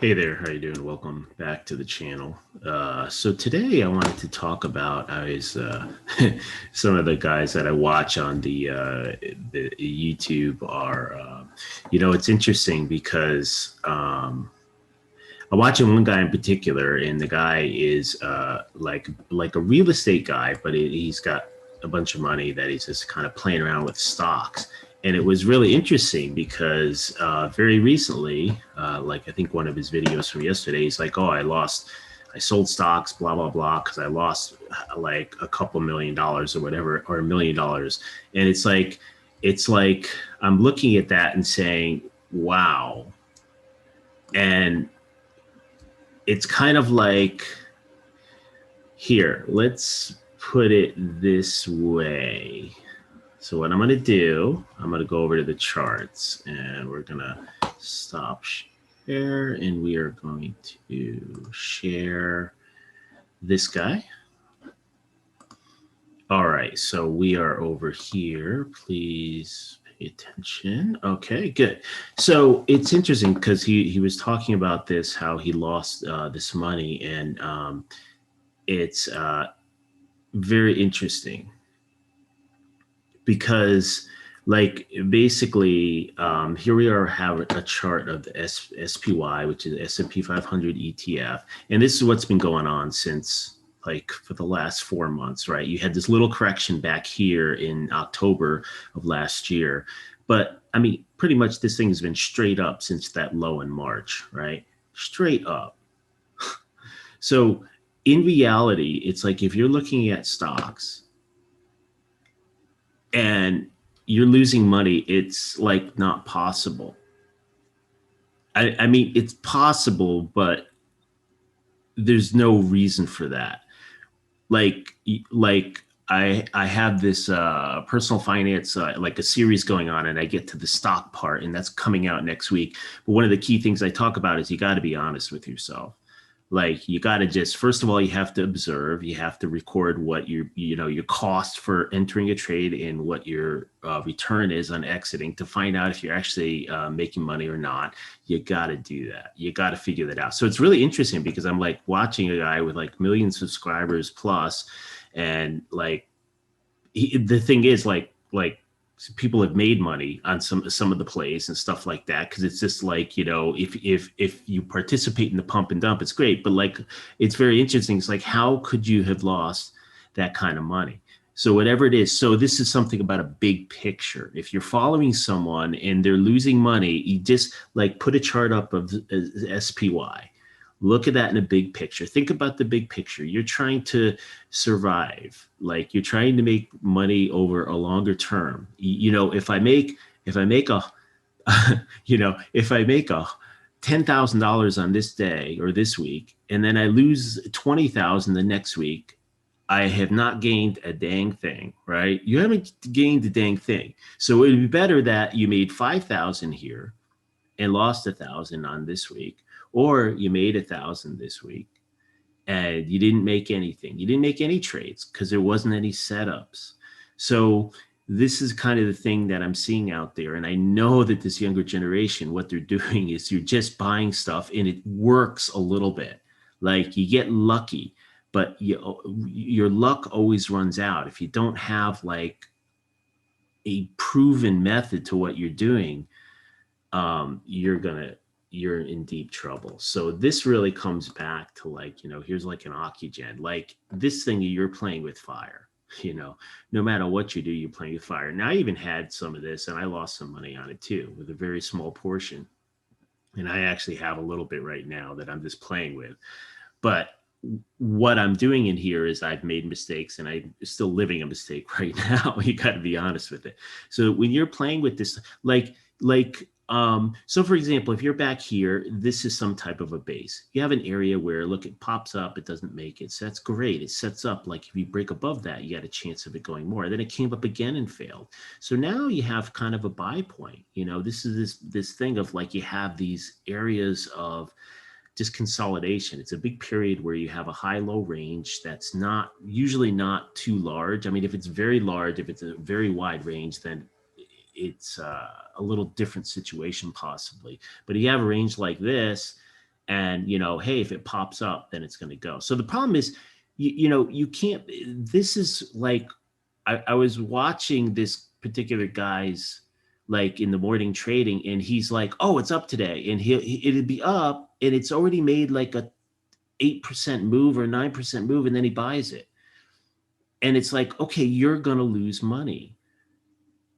Hey there, how you doing? Welcome back to the channel. So today I wanted to talk about some of the guys that I watch on the YouTube are it's interesting because I'm watching one guy in particular, and the guy is like a real estate guy, but he's got a bunch of money that he's just kind of playing around with stocks. And it was really interesting because very recently, like I think one of his videos from yesterday, he's like, "Oh, I sold stocks, blah blah blah, because I lost like a couple $1 million or whatever, or $1 million." And it's like I'm looking at that and saying, "Wow." And it's kind of like, here, let's put it this way. So what I'm going to do, I'm going to go over to the charts, and we're going to stop share, and we are going to share this guy. All right, so we are over here. Please pay attention. Okay, good. So it's interesting because he was talking about this, how he lost this money, and it's very interesting because, like, basically, here we are, have a chart of the SPY, which is S&P 500 ETF, and this is what's been going on since, like, for the last 4 months, right? You had this little correction back here in October of last year, but I mean, pretty much this thing has been straight up since that low in March, right? Straight up. So in reality, it's like, if you're looking at stocks and you're losing money, it's like not possible. I mean, it's possible, but there's no reason for that. Like I have this personal finance, like a series going on, and I get to the stock part, and that's coming out next week. But one of the key things I talk about is you got to be honest with yourself. Like, you got to just, first of all, you have to observe, you have to record what your cost for entering a trade and what your return is on exiting, to find out if you're actually making money or not. You got to do that. You got to figure that out. So it's really interesting because I'm like watching a guy with like million subscribers plus, and like, the thing is, like people have made money on some of the plays and stuff like that, because it's just like, if you participate in the pump and dump, it's great, but like, it's very interesting. It's like, how could you have lost that kind of money? So whatever it is, so this is something about a big picture. If you're following someone and they're losing money, you just like put a chart up of SPY. Look at that in a big picture. Think about the big picture. You're trying to survive. Like, you're trying to make money over a longer term. If I make a if I make a $10,000 on this day or this week, and then I lose 20,000 the next week, I have not gained a dang thing, right? You haven't gained a dang thing. So it would be better that you made 5,000 here and lost 1,000 on this week, or you made 1,000 this week and you didn't make anything. You didn't make any trades because there wasn't any setups. So this is kind of the thing that I'm seeing out there. And I know that this younger generation, what they're doing is you're just buying stuff and it works a little bit. Like, you get lucky, but your luck always runs out. If you don't have like a proven method to what you're doing, you're in deep trouble. So this really comes back to, like, here's like an oxygen, like this thing, you're playing with fire. No matter what you do, you're playing with fire. Now, I even had some of this and I lost some money on it too, with a very small portion. And I actually have a little bit right now that I'm just playing with. But what I'm doing in here is I've made mistakes, and I'm still living a mistake right now. You got to be honest with it. So when you're playing with this, so for example, if you're back here, this is some type of a base. You have an area where, look, it pops up, it doesn't make it. So that's great. It sets up, like, if you break above that, you got a chance of it going more. Then it came up again and failed. So now you have kind of a buy point. This is this thing of, like, you have these areas of just consolidation. It's a big period where you have a high-low range that's not usually not too large. I mean, if it's very large, if it's a very wide range, then it's a little different situation possibly. But you have a range like this, And, hey, if it pops up, then it's going to go. So the problem is, you can't, this is like, I was watching this particular guy's like in the morning trading, and he's like, oh, it's up today. And it'd be up and it's already made like a 8% move or 9% move. And then he buys it. And it's like, okay, you're going to lose money.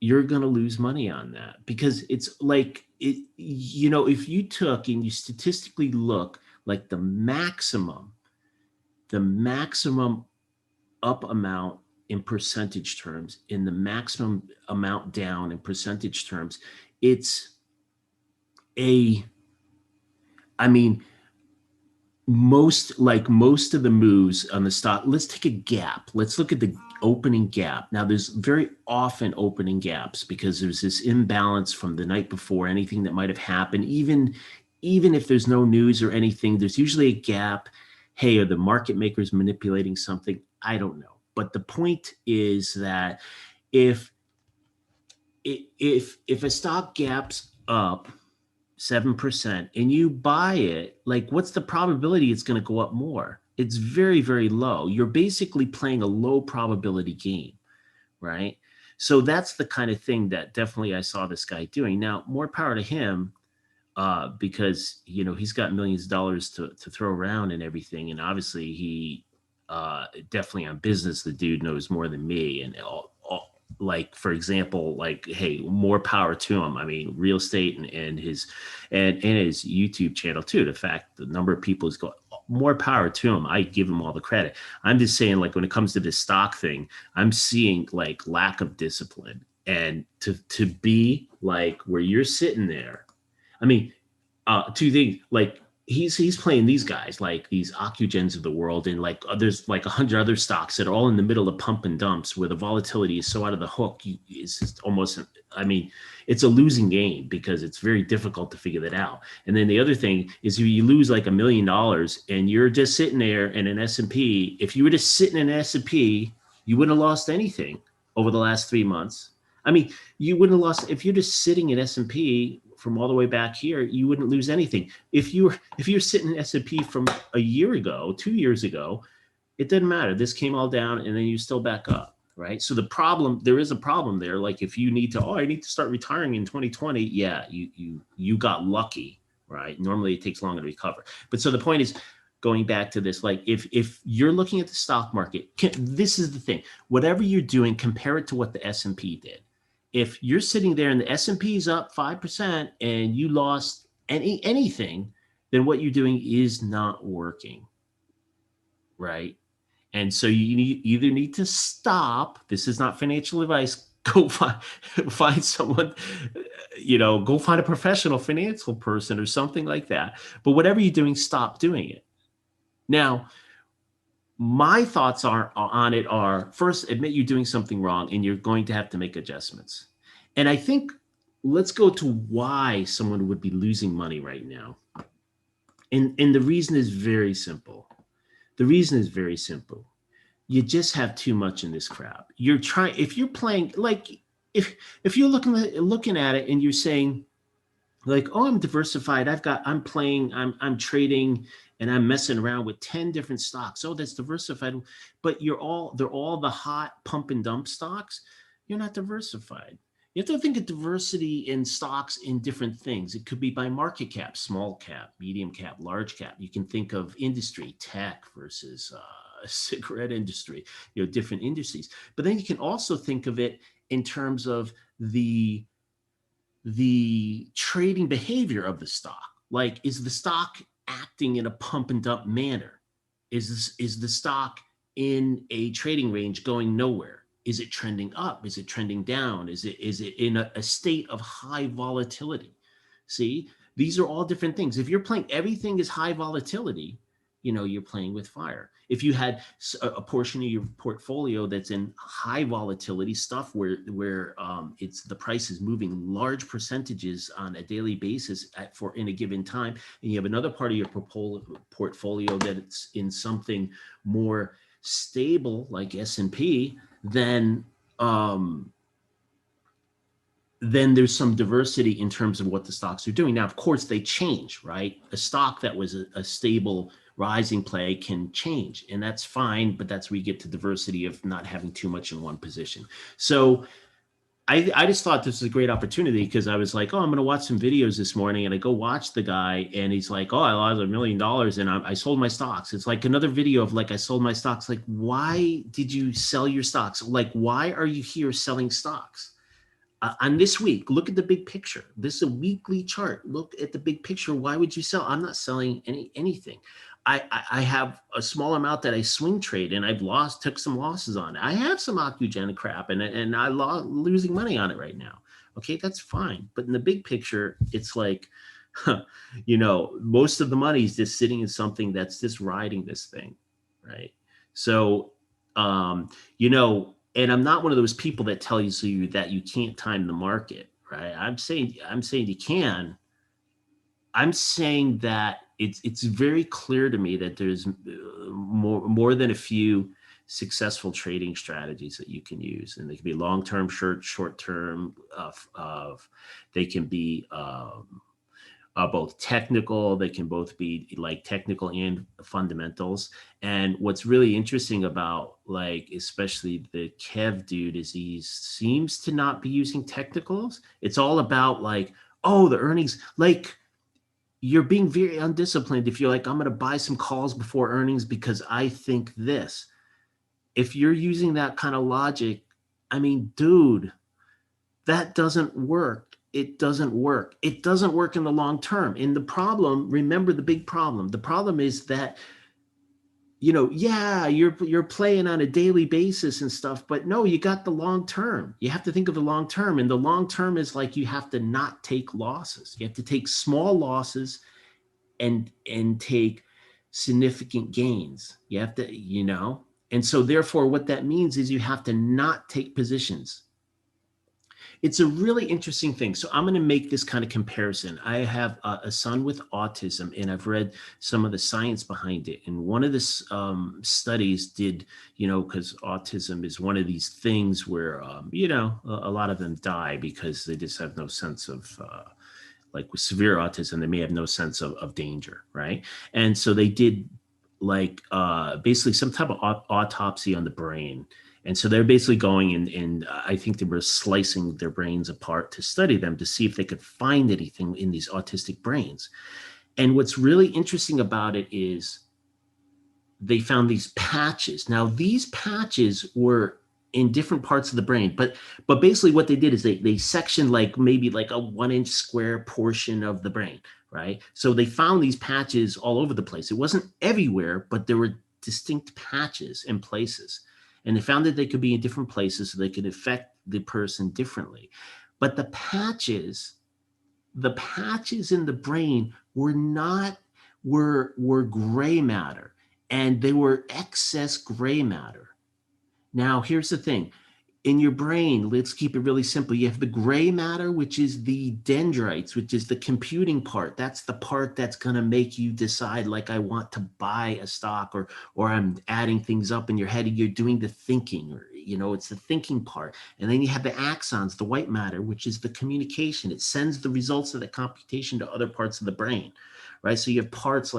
You're going to lose money on that, because it's like, if you took and you statistically look like the maximum up amount in percentage terms, in the maximum amount down in percentage terms, it's a, I mean, most of the moves on the stock, let's take a gap. Let's look at the opening gap. Now, there's very often opening gaps because there's this imbalance from the night before, anything that might have happened. Even if there's no news or anything, there's usually a gap. Hey, are the market makers manipulating something? I don't know. But the point is that if a stock gaps up 7% and you buy it, like, what's the probability it's going to go up more? It's very, very low. You're basically playing a low probability game, right? So that's the kind of thing that definitely I saw this guy doing. Now, more power to him, because he's got millions of dollars to throw around and everything, and obviously he definitely on business, the dude knows more than me, and like, for example, like, hey, more power to him. I mean, real estate and his YouTube channel too. The fact the number of people is going, more power to him. I give him all the credit. I'm just saying, like, when it comes to this stock thing, I'm seeing like lack of discipline, and to be like where you're sitting there. I mean, two things, like, he's playing these guys, like these Occugens of the world, and like there's like 100 other stocks that are all in the middle of pump and dumps where the volatility is so out of the hook. It's just almost, I mean, it's a losing game because it's very difficult to figure that out. And then the other thing is, if you lose like $1 million and you're just sitting there in an S&P, if you were just sitting in an S&P, you wouldn't have lost anything over the last 3 months. I mean, you wouldn't have lost if you're just sitting in S&P from all the way back here. You wouldn't lose anything. If you're sitting in S&P from a year ago, 2 years ago, it doesn't matter. This came all down, and then you still back up, right? So there is a problem there. Like, if you need to, I need to start retiring in 2020. Yeah, you got lucky, right? Normally it takes longer to recover. But so the point is, going back to this, like, if you're looking at the stock market, this is the thing. Whatever you're doing, compare it to what the S&P did. If you're sitting there and the S&P is up 5% and you lost anything, then what you're doing is not working, right? And so you either need to stop. This is not financial advice. Go find someone, go find a professional financial person or something like that. But whatever you're doing, stop doing it. Now, my thoughts on it are, first, admit you're doing something wrong and you're going to have to make adjustments. And I think, let's go to why someone would be losing money right now. And the reason is very simple. The reason is very simple. You just have too much in this crap. If you're playing, like, if you're looking at it and you're saying, like, oh, I'm diversified. I'm trading and I'm messing around with 10 different stocks. Oh, that's diversified. But they're all the hot pump and dump stocks. You're not diversified. You have to think of diversity in stocks in different things. It could be by market cap, small cap, medium cap, large cap. You can think of industry, tech versus cigarette industry, different industries. But then you can also think of it in terms of the trading behavior of the stock. Like, is the stock acting in a pump and dump manner? Is the stock in a trading range going nowhere? Is it trending up? Is it trending down? Is it in a state of high volatility? See, these are all different things. If you're playing everything is high volatility, you're playing with fire. If you had a portion of your portfolio that's in high volatility stuff where it's the price is moving large percentages on a daily basis in a given time, and you have another part of your portfolio that's in something more stable like S&P, then then there's some diversity in terms of what the stocks are doing. Now, of course, they change, right? A stock that was a stable rising play can change, and that's fine, but that's where you get to diversity of not having too much in one position. So I just thought this was a great opportunity because I was like, oh, I'm going to watch some videos this morning. And I go watch the guy and he's like, oh, I lost $1 million and I sold my stocks. It's like another video of like, I sold my stocks. Like, why did you sell your stocks? Like, why are you here selling stocks? On this week, look at the big picture. This is a weekly chart. Look at the big picture. Why would you sell? I'm not selling anything. I have a small amount that I swing trade and I've took some losses on it. I have some Octogen crap and I losing money on it right now. Okay, that's fine. But in the big picture, it's like, most of the money is just sitting in something that's just riding this thing, right? So, and I'm not one of those people that tells you that you can't time the market, right? I'm saying you can. I'm saying that it's very clear to me that there's more than a few successful trading strategies that you can use, and they can be long-term, short-term. They can be both technical. They can both be like technical and fundamentals. And what's really interesting about like, especially the Kev dude is he seems to not be using technicals. It's all about like, oh, the earnings, like you're being very undisciplined. If you're like, I'm going to buy some calls before earnings because I think this, if you're using that kind of logic, I mean, dude, that doesn't work. It doesn't work. It doesn't work in the long term. And the problem, remember the big problem. The problem is that, you're playing on a daily basis and stuff, but no, you got the long term. You have to think of the long term. And the long term is like, you have to not take losses. You have to take small losses and take significant gains. You have to, and so therefore what that means is you have to not take positions. It's a really interesting thing. So I'm going to make this kind of comparison. I have a son with autism, and I've read some of the science behind it. And one of the studies did, because autism is one of these things where, a lot of them die because they just have no sense of, like with severe autism, they may have no sense of danger, right? And so they did like basically some type of autopsy on the brain. And so they're basically going and I think they were slicing their brains apart to study them to see if they could find anything in these autistic brains. And what's really interesting about it is they found these patches. Now, these patches were in different parts of the brain, but basically what they did is they sectioned like maybe like a 1-inch square portion of the brain, right? So they found these patches all over the place. It wasn't everywhere, but there were distinct patches in places. And they found that they could be in different places so they could affect the person differently. But the patches in the brain were gray matter, and they were excess gray matter. Now, here's the thing. In your brain, let's keep it really simple. You have the gray matter, which is the dendrites, which is the computing part. That's the part that's going to make you decide, like, I want to buy a stock, or I'm adding things up in your head. You're doing the thinking, or, it's the thinking part. And then you have the axons, the white matter, which is the communication. It sends the results of the computation to other parts of the brain, right? So you have parts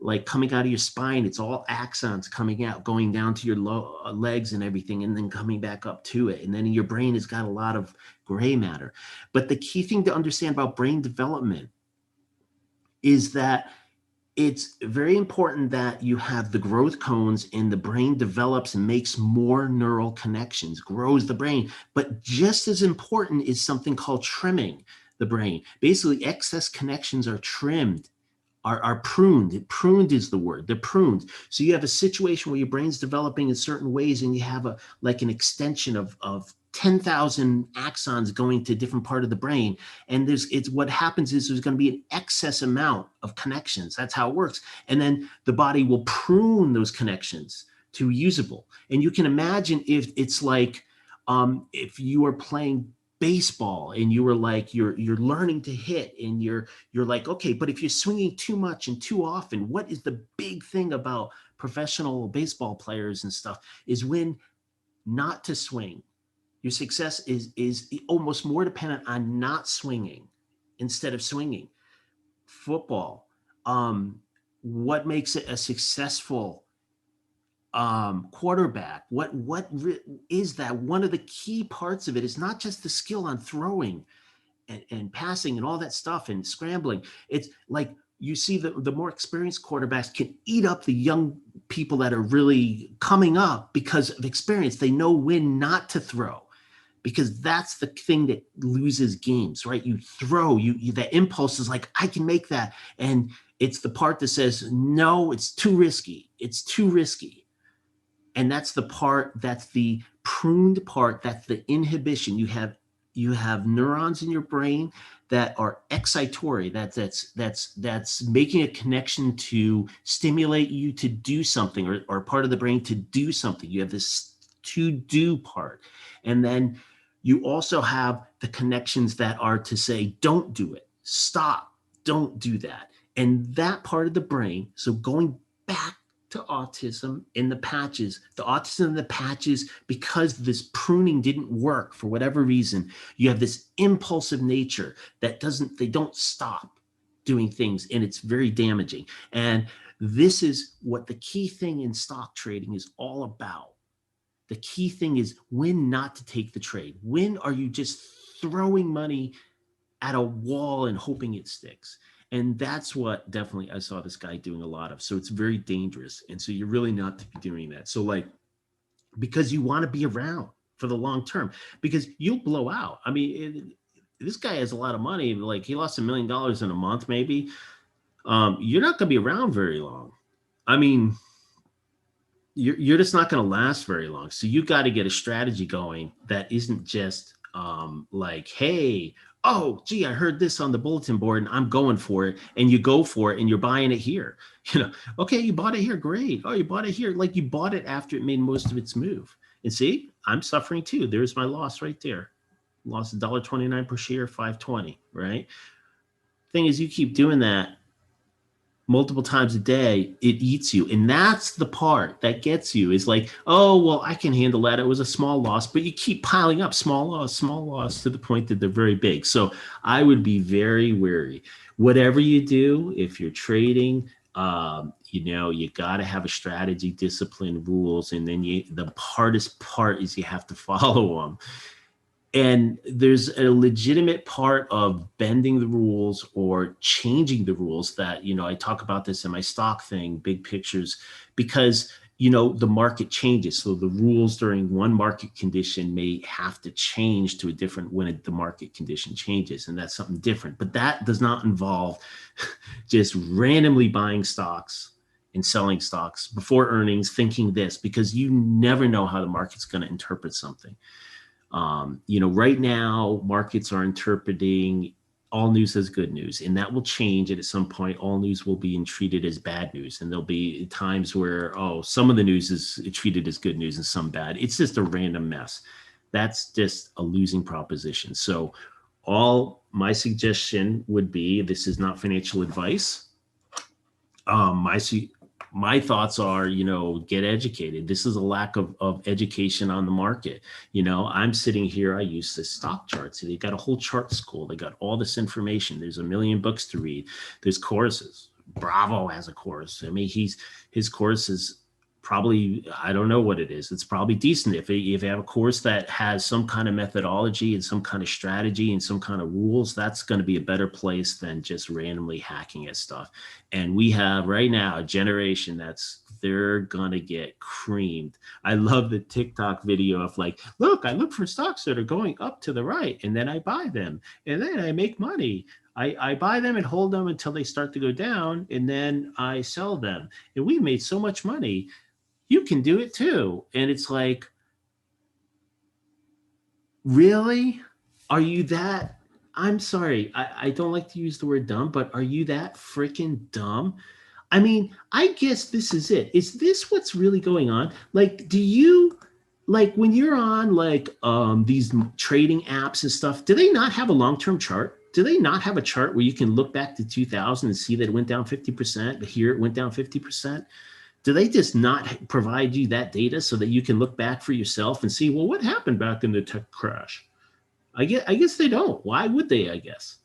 like coming out of your spine, it's all axons coming out, going down to your legs and everything, and then coming back up to it. And then your brain has got a lot of gray matter. But the key thing to understand about brain development is that it's very important that you have the growth cones and the brain develops and makes more neural connections, grows the brain. But just as important is something called trimming the brain. Basically, excess connections are trimmed. Are pruned. Pruned is the word. They're pruned. So you have a situation where your brain's developing in certain ways, and you have an extension of 10,000 axons going to a different part of the brain. And what happens is there's going to be an excess amount of connections. That's how it works. And then the body will prune those connections to usable. And you can imagine if it's like if you are playing baseball and you were like you're learning to hit, and you're like, okay, but if you're swinging too much and too often, what is the big thing about professional baseball players and stuff is when not to swing Your success is almost more dependent on not swinging instead of swinging. Football, what makes it a successful quarterback? Is that? One of the key parts of it is not just the skill on throwing and passing and all that stuff and scrambling. It's like you see the more experienced quarterbacks can eat up the young people that are really coming up because of experience. They know when not to throw, because that's the thing that loses games, right? You throw, that impulse is like, I can make that. And it's the part that says, no, it's too risky. It's too risky. And that's the part, that's the pruned part, that's the inhibition. You have neurons in your brain that are excitatory, that's making a connection to stimulate you to do something, or part of the brain to do something. You have this to do part. And then you also have the connections that are to say, don't do it, stop, don't do that. And that part of the brain, so going back to autism in the patches, because this pruning didn't work for whatever reason, you have this impulsive nature that they don't stop doing things, and it's very damaging. And this is what the key thing in stock trading is all about. The key thing is when not to take the trade. When are you just throwing money at a wall and hoping it sticks? And that's what definitely I saw this guy doing a lot of. So it's very dangerous. And so you're really not to be doing that. So like, because you want to be around for the long term, because you'll blow out. I mean, this guy has a lot of money. Like he lost $1 million in a month, maybe. You're not going to be around very long. I mean, you're just not going to last very long. So you got to get a strategy going that isn't just like, hey, oh, gee, I heard this on the bulletin board and I'm going for it. And you go for it and you're buying it here. Okay, you bought it here. Great. Oh, you bought it here. Like you bought it after it made most of its move. And see, I'm suffering too. There's my loss right there. Lost $1.29 per share, 520, right? Thing is, you keep doing that multiple times a day, it eats you. And that's the part that gets you, is like, oh, well, I can handle that. It was a small loss, but you keep piling up small loss to the point that they're very big. So I would be very wary. Whatever you do, if you're trading, you got to have a strategy, discipline, rules. And then the hardest part is you have to follow them. And there's a legitimate part of bending the rules or changing the rules that, I talk about this in my stock thing, big pictures, because, the market changes. So the rules during one market condition may have to change to a different when the market condition changes. And that's something different. But that does not involve just randomly buying stocks and selling stocks before earnings, thinking this, because you never know how the market's going to interpret something. Right now, markets are interpreting all news as good news, and that will change. And at some point, all news will be treated as bad news. And there'll be times where, some of the news is treated as good news and some bad. It's just a random mess. That's just a losing proposition. So my suggestion would be, this is not financial advice. My thoughts are, get educated. This is a lack of education on the market. I'm sitting here, I use the stock charts. They got a whole chart school. They got all this information. There's 1 million books to read. There's courses. Bravo has a course. I mean, his course is probably, I don't know what it is. It's probably decent. If you have a course that has some kind of methodology and some kind of strategy and some kind of rules, that's going to be a better place than just randomly hacking at stuff. And we have right now a generation they're going to get creamed. I love the TikTok video of like, look, I look for stocks that are going up to the right, and then I buy them, and then I make money. I buy them and hold them until they start to go down, and then I sell them. And we made so much money. You can do it too. And it's like, really? Are you that? I'm sorry. I don't like to use the word dumb, but are you that freaking dumb? I mean, I guess this is it. Is this what's really going on? Like, do you, like when you're on like these trading apps and stuff, do they not have a long-term chart? Do they not have a chart where you can look back to 2000 and see that it went down 50%? Here it went down 50%. Do they just not provide you that data so that you can look back for yourself and see, well, what happened back in the tech crash? I guess they don't. Why would they? I guess.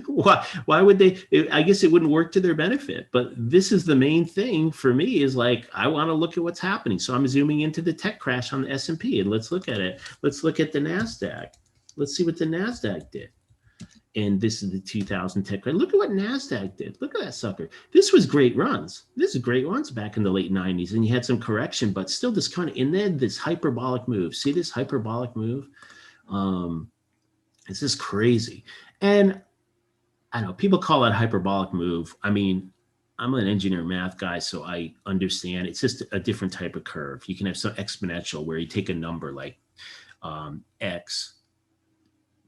Why would they? I guess it wouldn't work to their benefit. But this is the main thing for me is like, I want to look at what's happening. So I'm zooming into the tech crash on the S&P, and let's look at it. Let's look at the NASDAQ. Let's see what the NASDAQ did. And this is the 2000 tech crash. Look at what NASDAQ did. Look at that sucker. This was great runs. This is great runs back in the late 90s. And you had some correction, but still this kind of, and then this hyperbolic move. See this hyperbolic move? It's just crazy. And I know people call it hyperbolic move. I mean, I'm an engineer math guy, so I understand it's just a different type of curve. You can have some exponential where you take a number like X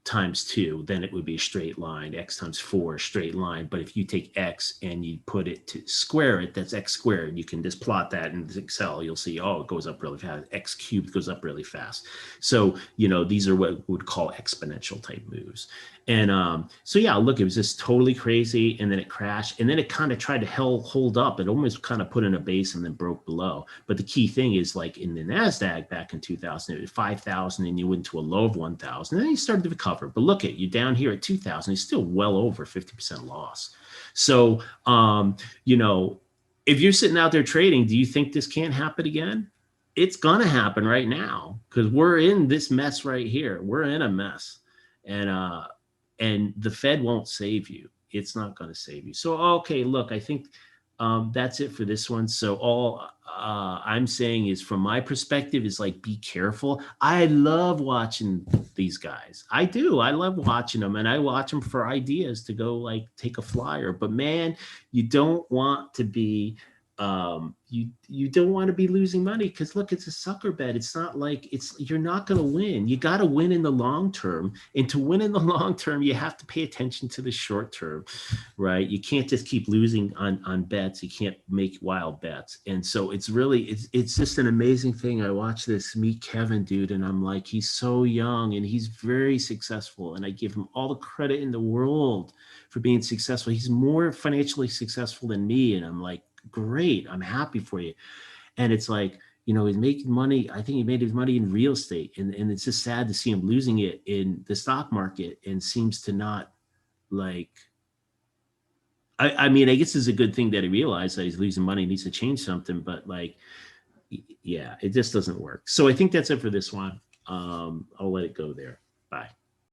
times 2, then it would be a straight line. X times 4, straight line. But if you take X and you put it to square it, that's X squared. You can just plot that in Excel. You'll see, oh, it goes up really fast. X cubed goes up really fast. So, these are what we would call exponential type moves. And so, yeah, look, it was just totally crazy. And then it crashed. And then it kind of tried to hold up. It almost kind of put in a base and then broke below. But the key thing is, like in the NASDAQ back in 2000, it was 5,000 and you went to a low of 1,000. And then you started to recover. But look at you down here at 2,000. It's still well over 50% loss. So, if you're sitting out there trading, do you think this can't happen again? It's going to happen right now because we're in this mess right here. We're in a mess. And the Fed won't save you. It's not going to save you. So, okay, look, I think that's it for this one. So all I'm saying is, from my perspective, is like, be careful. I love watching these guys. I do. I love watching them, and I watch them for ideas to go like take a flyer. But man, you don't want to be you don't want to be losing money, because look, it's a sucker bet. It's not like you're not going to win. You got to win in the long term, and to win in the long term, you have to pay attention to the short term, right? You can't just keep losing on bets. You can't make wild bets. And so it's just an amazing thing. I watch this Meet Kevin dude, and I'm like, he's so young and he's very successful, and I give him all the credit in the world for being successful. He's more financially successful than me, and I'm like, great, I'm happy for you. And it's like, he's making money. I think he made his money in real estate, and it's just sad to see him losing it in the stock market, and seems to not like, I mean, I guess it's a good thing that he realized that he's losing money, needs to change something, but like, yeah, it just doesn't work. So I think that's it for this one. I'll let it go there. Bye.